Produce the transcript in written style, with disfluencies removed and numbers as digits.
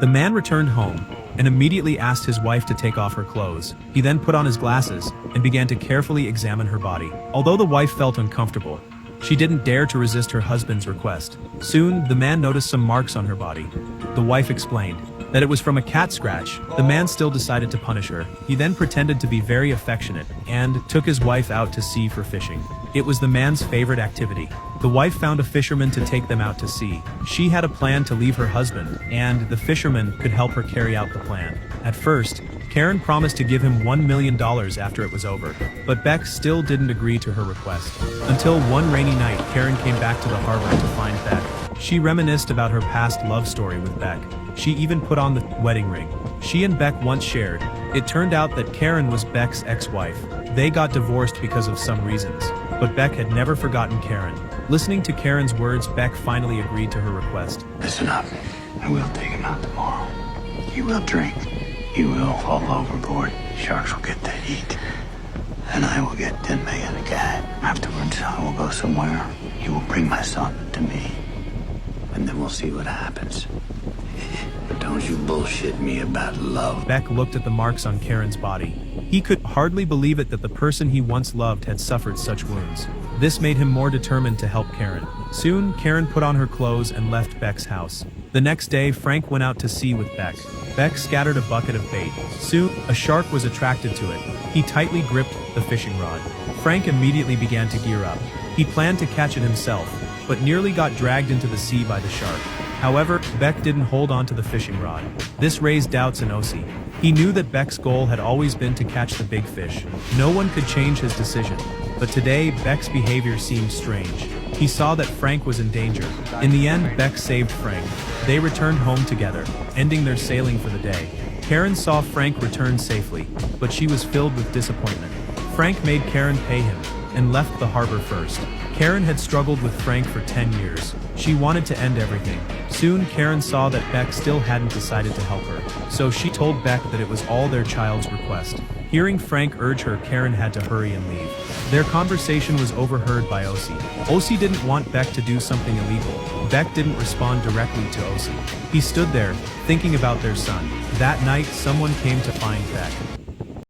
The man returned home and immediately asked his wife to take off her clothes. He then put on his glasses and began to carefully examine her body. Although the wife felt uncomfortable, she didn't dare to resist her husband's request. Soon, the man noticed some marks on her body. The wife explained that it was from a cat scratch. The man still decided to punish her. He then pretended to be very affectionate and took his wife out to sea for fishing. It was the man's favorite activity. The wife found a fisherman to take them out to sea. She had a plan to leave her husband, and the fisherman could help her carry out the plan. At first, Karen promised to give him $1 million after it was over, but Beck still didn't agree to her request. Until one rainy night, Karen came back to the harbor to find Beck. She reminisced about her past love story with Beck. She even put on the wedding ring she and Beck once shared. It turned out that Karen was Beck's ex-wife. They got divorced because of some reasons, but Beck had never forgotten Karen. Listening to Karen's words, Beck finally agreed to her request. Listen up. I will take him out tomorrow. You will drink. You will fall overboard. Sharks will get the heat. And I will get 10 million a cat. Afterwards, I will go somewhere. You will bring my son to me. And then we'll see what happens. But don't you bullshit me about love. Beck looked at the marks on Karen's body. He could hardly believe it that the person he once loved had suffered such wounds. This made him more determined to help Karen. Soon, Karen put on her clothes and left Beck's house. The next day, Frank went out to sea with Beck. Beck scattered a bucket of bait. Soon, a shark was attracted to it. He tightly gripped the fishing rod. Frank immediately began to gear up. He planned to catch it himself, but nearly got dragged into the sea by the shark. However, Beck didn't hold on to the fishing rod. This raised doubts in Osi. He knew that Beck's goal had always been to catch the big fish. No one could change his decision. But today, Beck's behavior seemed strange. He saw that Frank was in danger. In the end, Beck saved Frank. They returned home together, ending their sailing for the day. Karen saw Frank return safely, but she was filled with disappointment. Frank made Karen pay him and left the harbor first. Karen had struggled with Frank for 10 years. She wanted to end everything. Soon, Karen saw that Beck still hadn't decided to help her, so she told Beck that it was all their child's request. Hearing Frank urge her, Karen had to hurry and leave. Their conversation was overheard by Osi. Osi didn't want Beck to do something illegal. Beck didn't respond directly to Osi. He stood there, thinking about their son. That night, someone came to find Beck.